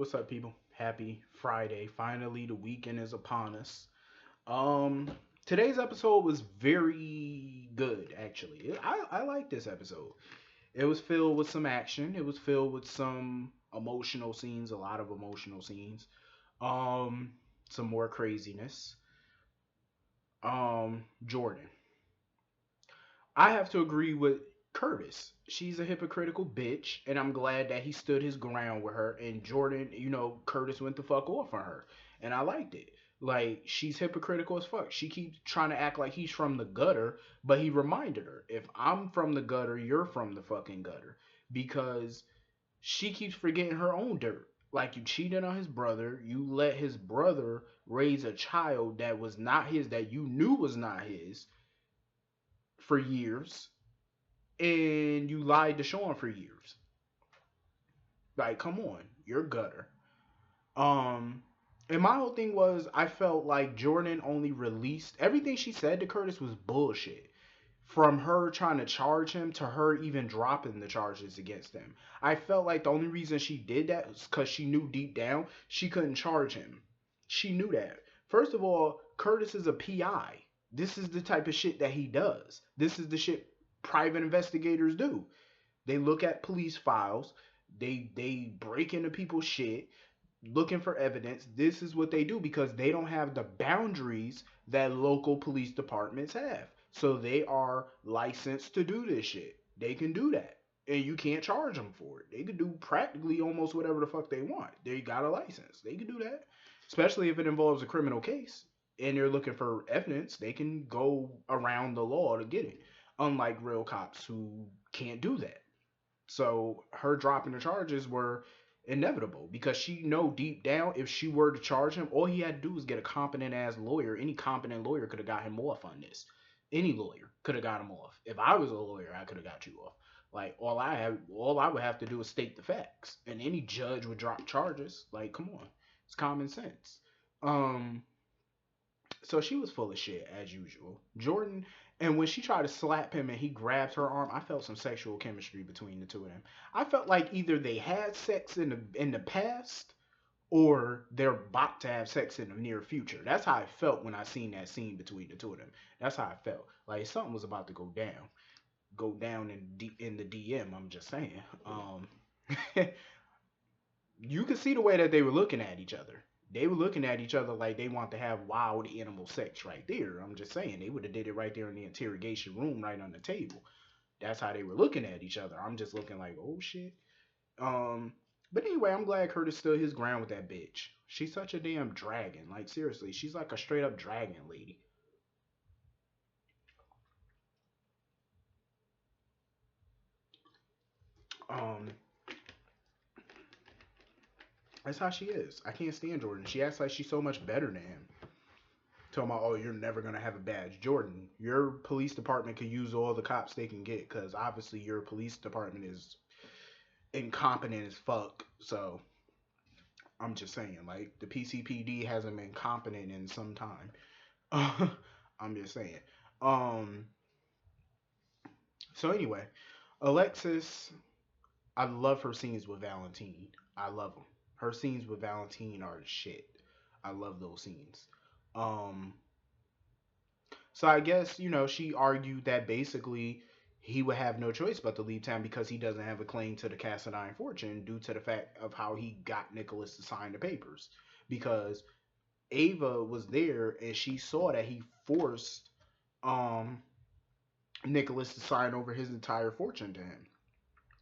What's up, people? Happy Friday. Finally, the weekend is upon us. Um, Today's episode was very good, actually. I like this episode. It was filled with some action. It was filled with some emotional scenes, a lot of emotional scenes. Um, some more craziness. Jordan. I have to agree with Curtis. She's a hypocritical bitch, and I'm glad that he stood his ground with her. And Jordan, Curtis went the fuck off on her, and I liked it. Like, she's hypocritical as fuck. She keeps trying to act like he's from the gutter, but he reminded her, if I'm from the gutter, you're from the fucking gutter, because she keeps forgetting her own dirt. Like, you cheated on his brother, you let his brother raise a child that was not his, that you knew was not his, for years, and you lied to Sean for years. Like, come on, you're gutter. Um, and my whole thing was, I felt like Jordan only released everything she said to Curtis was bullshit. From her trying to charge him to her even dropping the charges against him. I felt like the only reason she did that was because she knew deep down she couldn't charge him. She knew that. First of all, Curtis is a PI. This is the type of shit that he does. This is the shit private investigators do. They look at police files. They break into people's shit looking for evidence. This is what they do because they don't have the boundaries that local police departments have. So they are licensed to do this shit. They can do that. And you can't charge them for it. They can do practically almost whatever the fuck they want. They got a license. They can do that. Especially if it involves a criminal case and they're looking for evidence, they can go around the law to get it. Unlike real cops who can't do that. So her dropping the charges were inevitable because she know deep down if she were to charge him, all he had to do was get a competent ass lawyer. Any competent lawyer could have got him off on this. Any lawyer could have got him off. If I was a lawyer, I could have got you off. Like all I would have to do is state the facts, and any judge would drop charges. Like, come on, it's common sense. Um, so she was full of shit as usual. Jordan, and when she tried to slap him and he grabbed her arm, I felt some sexual chemistry between the two of them. I felt like either they had sex in the past or they're about to have sex in the near future. That's how I felt when I seen that scene between the two of them. That's how I felt. Like something was about to go down in the DM. I'm just saying. You could see the way that they were looking at each other. They were looking at each other like they want to have wild animal sex right there. I'm just saying they would have did it right there in the interrogation room, right on the table. That's how they were looking at each other. I'm just looking like, oh shit. Um, but anyway, I'm glad Curtis stood his ground with that bitch. She's such a damn dragon. Like seriously, she's like a straight up dragon lady. Um, that's how she is. I can't stand Jordan. She acts like she's so much better than him. Talking about, oh, you're never gonna have a badge. Jordan, your police department could use all the cops they can get because obviously your police department is incompetent as fuck. So I'm just saying, like the PCPD hasn't been competent in some time. I'm just saying. Um. So anyway, Alexis, I love her scenes with Valentine. I love them. Her scenes with Valentine are shit. I love those scenes. Um, So I guess, she argued that basically he would have no choice but to leave town because he doesn't have a claim to the Cassadine fortune due to the fact of how he got Nicholas to sign the papers. Because Ava was there and she saw that he forced um Nicholas to sign over his entire fortune to him.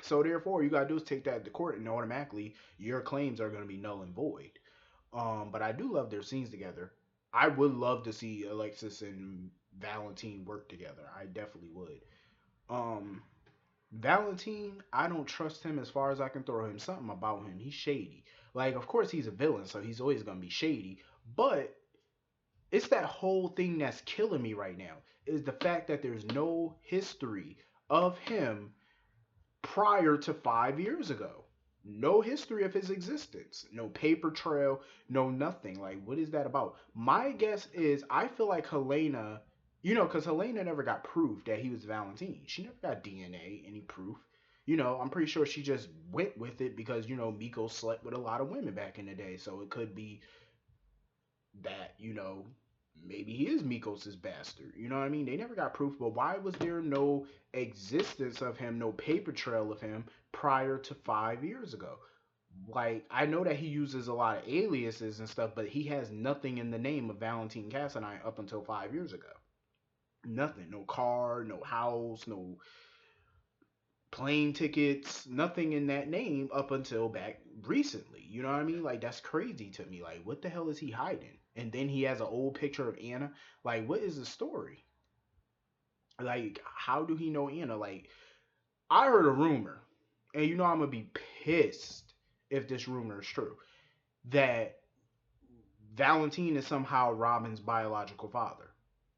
So therefore you gotta do is take that to court and automatically your claims are gonna be null and void. But I do love their scenes together. I would love to see Alexis and Valentine work together. I definitely would. Um, Valentine, I don't trust him as far as I can throw him. Something about him, he's shady. Like, of course, he's a villain, so he's always gonna be shady. But it's that whole thing that's killing me right now. Is the fact that there's no history of him prior to 5 years ago. No history of his existence. No paper trail, no nothing. Like, what is that about? My guess is I feel like Helena, because Helena never got proof that he was Valentine. She never got DNA, any proof. I'm pretty sure she just went with it because, Miko slept with a lot of women back in the day. So it could be that, maybe he is Mikos's bastard. You know what I mean? They never got proof, but why was there no existence of him, no paper trail of him prior to 5 years ago? Like, I know that he uses a lot of aliases and stuff, but he has nothing in the name of Valentine Cassadine up until 5 years ago. Nothing. No car, no house, no plane tickets, nothing in that name up until back recently. You know what I mean? Like, that's crazy to me. Like, what the hell is he hiding? And then he has an old picture of Anna. Like, what is the story? Like, how do he know Anna? Like, I heard a rumor, and I'm gonna be pissed if this rumor is true, that Valentine is somehow Robin's biological father.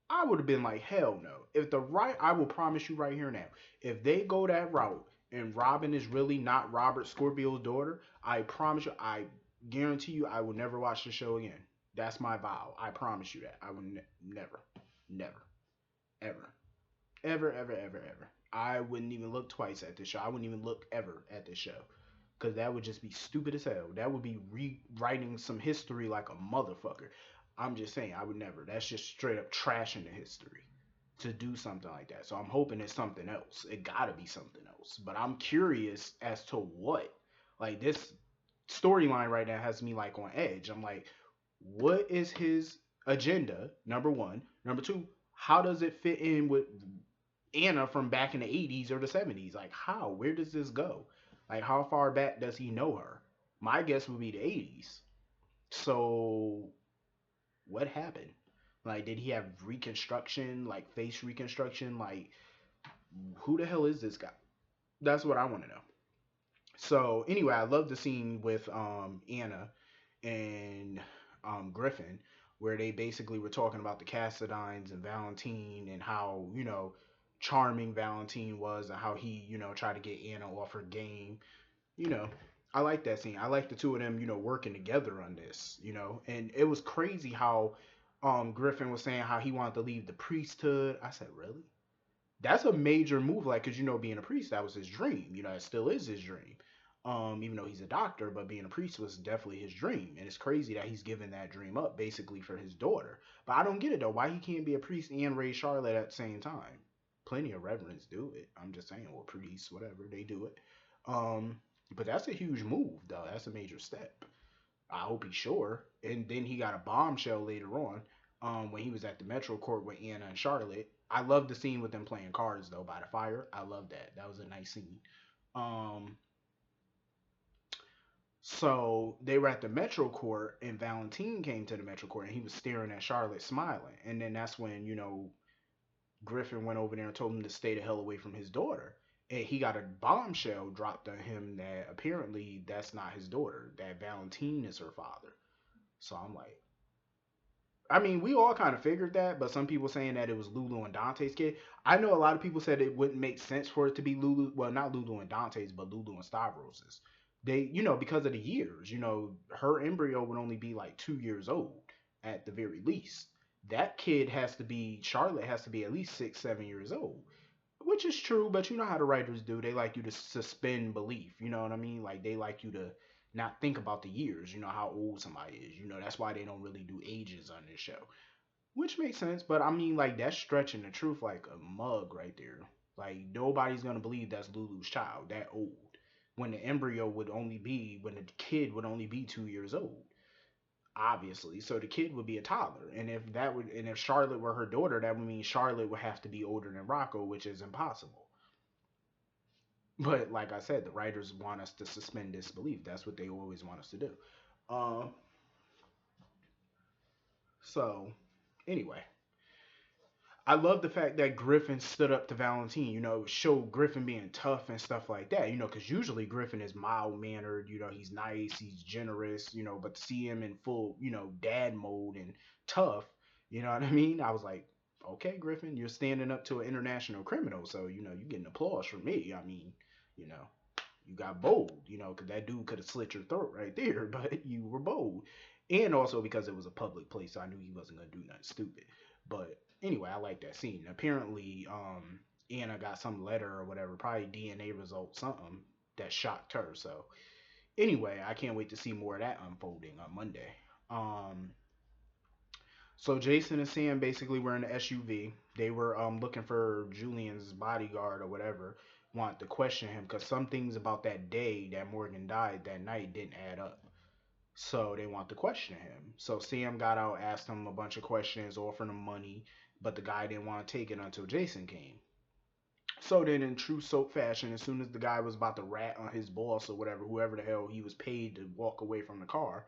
I would have been like, hell no. If the right, I will promise you right here now, if they go that route and Robin is really not Robert Scorpio's daughter, I promise you, I guarantee you, I will never watch the show again. That's my vow. I promise you that. I will never, never, ever, ever, ever, ever, ever. I wouldn't even look twice at this show. I wouldn't even look ever at this show. Because that would just be stupid as hell. That would be rewriting some history like a motherfucker. I'm just saying, I would never. That's just straight up trashing the history to do something like that. So I'm hoping it's something else. It gotta be something else. But I'm curious as to what. Like, this storyline right now has me like on edge. I'm like, what is his agenda? Number one. Number two, how does it fit in with Anna from back in the 80s or the 70s? Like, how? Where does this go? Like, how far back does he know her? My guess would be the 80s. So, what happened? Like, did he have reconstruction, like face reconstruction? Like, who the hell is this guy? That's what I want to know. So, anyway, I love the scene with Anna and Griffin, where they basically were talking about the Cassadines and Valentine and how, charming Valentine was and how he, tried to get Anna off her game. You know, I like that scene. I like the two of them, working together on this, and it was crazy how Griffin was saying how he wanted to leave the priesthood. I said, really? That's a major move, like, because being a priest, that was his dream. It still is his dream. Even though he's a doctor, but being a priest was definitely his dream, and it's crazy that he's given that dream up basically for his daughter. But I don't get it though. Why he can't be a priest and raise Charlotte at the same time? Plenty of reverends do it. I'm just saying, well, priests, whatever, they do it. Um, but that's a huge move, though. That's a major step. I hope he's sure. And then he got a bombshell later on, when he was at the Metro Court with Anna and Charlotte. I love the scene with them playing cards though by the fire. I love that. That was a nice scene. Um, so they were at the Metro Court, and Valentine came to the Metro Court, and he was staring at Charlotte, smiling. And then that's when Griffin went over there and told him to stay the hell away from his daughter. And he got a bombshell dropped on him that apparently that's not his daughter. That Valentine is her father. So I'm like, I mean, we all kind of figured that, but some people saying that it was Lulu and Dante's kid. I know a lot of people said it wouldn't make sense for it to be Lulu. Well, not Lulu and Dante's, but Lulu and Stavros's. They, because of the years, her embryo would only be like 2 years old at the very least. That kid has to be, Charlotte has to be at least 6, 7 years old, which is true, but you know how the writers do. They like you to suspend belief. You know what I mean? Like, they like you to not think about the years. You know how old somebody is. That's why they don't really do ages on this show, which makes sense. But I mean, like, that's stretching the truth like a mug right there. Like, nobody's gonna believe that's Lulu's child that old when the embryo would only be, when the kid would only be 2 years old, obviously. So the kid would be a toddler, and if Charlotte were her daughter, that would mean Charlotte would have to be older than Rocco, which is impossible. But like I said, the writers want us to suspend disbelief. That's what they always want us to do. Um. So anyway, I love the fact that Griffin stood up to Valentine. Showed Griffin being tough and stuff like that. Because usually Griffin is mild mannered. He's nice, he's generous. But to see him in full, dad mode and tough. You know what I mean? I was like, okay, Griffin, you're standing up to an international criminal, so you're getting applause from me. I mean, you know, you got bold, because that dude could have slit your throat right there, but you were bold. And also because it was a public place, so I knew he wasn't gonna do nothing stupid. But anyway, I like that scene. Apparently, Anna got some letter or whatever, probably DNA result, something that shocked her. So anyway, I can't wait to see more of that unfolding on Monday. Um, so Jason and Sam basically were in the SUV. They were looking for Julian's bodyguard or whatever. Want to question him because some things about that day that Morgan died that night didn't add up. So they want to question him. So Sam got out, asked him a bunch of questions, offered him money, but the guy didn't want to take it until Jason came. So then, in true soap fashion, as soon as the guy was about to rat on his boss or whatever, whoever the hell he was paid to walk away from the car,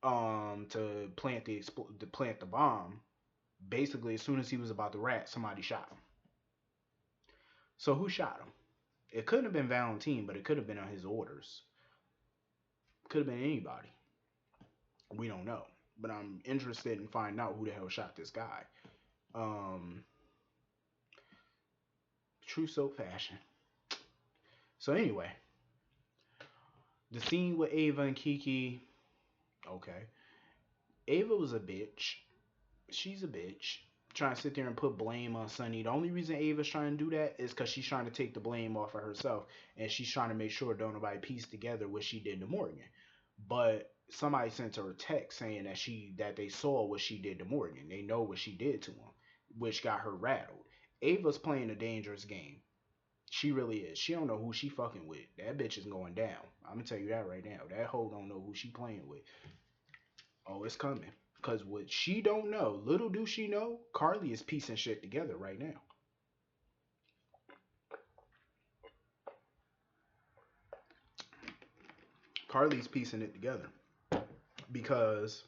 to plant the bomb, basically as soon as he was about to rat, somebody shot him. So who shot him? It couldn't have been Valentine, but it could have been on his orders. Could have been anybody. We don't know. But I'm interested in finding out who the hell shot this guy. Um, True soap fashion. So anyway, the scene with Ava and Kiki. Okay, Ava was a bitch. She's a bitch. Trying to sit there and put blame on Sunny. The only reason Ava's trying to do that is because she's trying to take the blame off of herself, and she's trying to make sure don't nobody piece together what she did to Morgan. But somebody sent her a text saying that they saw what she did to Morgan. They know what she did to him, which got her rattled. Ava's playing a dangerous game. She really is. She don't know who she fucking with. That bitch is going down. I'm gonna tell you that right now. That hoe don't know who she playing with. Oh, it's coming. Cause what she don't know, little do she know, Carly is piecing shit together right now. Carly's piecing it together because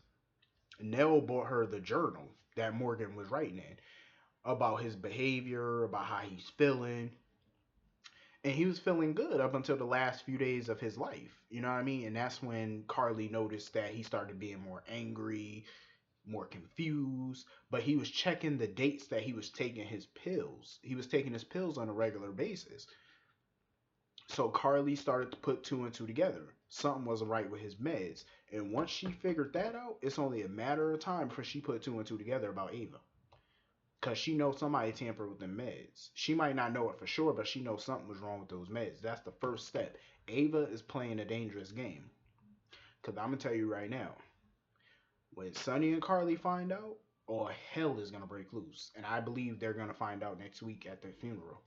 Nell bought her the journal that Morgan was writing in about his behavior, about how he's feeling, and he was feeling good up until the last few days of his life. You know what I mean? And that's when Carly noticed that he started being more angry, more confused, but he was checking the dates that he was taking his pills. He was taking his pills on a regular basis. So Carly started to put two and two together. Something wasn't right with his meds. And once she figured that out, it's only a matter of time before she put two and two together about Ava. Because she knows somebody tampered with the meds. She might not know it for sure, but she knows something was wrong with those meds. That's the first step. Ava is playing a dangerous game. Because I'm going to tell you right now, when Sonny and Carly find out, oh, hell is going to break loose. And I believe they're going to find out next week at their funeral.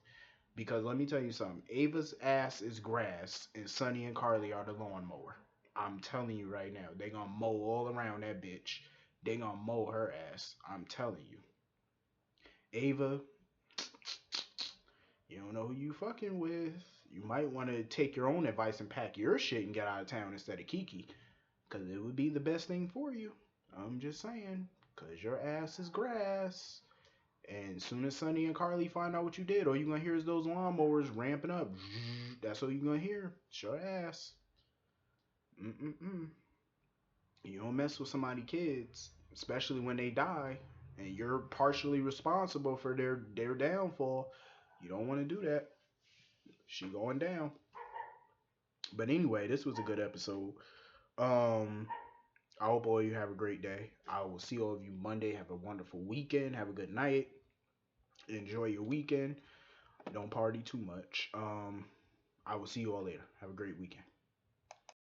Because let me tell you something. Ava's ass is grass, and Sonny and Carly are the lawnmower. I'm telling you right now, they gonna mow all around that bitch. They gonna mow her ass. I'm telling you. Ava, you don't know who you fucking with. You might want to take your own advice and pack your shit and get out of town instead of Kiki. Because it would be the best thing for you. I'm just saying. Because your ass is grass. And as soon as Sonny and Carly find out what you did, all you're gonna hear is those lawnmowers ramping up. That's all you're gonna hear. Show ass. Mm-mm-mm. You don't mess with somebody's kids, especially when they die, and you're partially responsible for their downfall. You don't want to do that. She going down. But anyway, this was a good episode. Um, I hope all you have a great day. I will see all of you Monday. Have a wonderful weekend. Have a good night. Enjoy your weekend. Don't party too much. I will see you all later. Have a great weekend.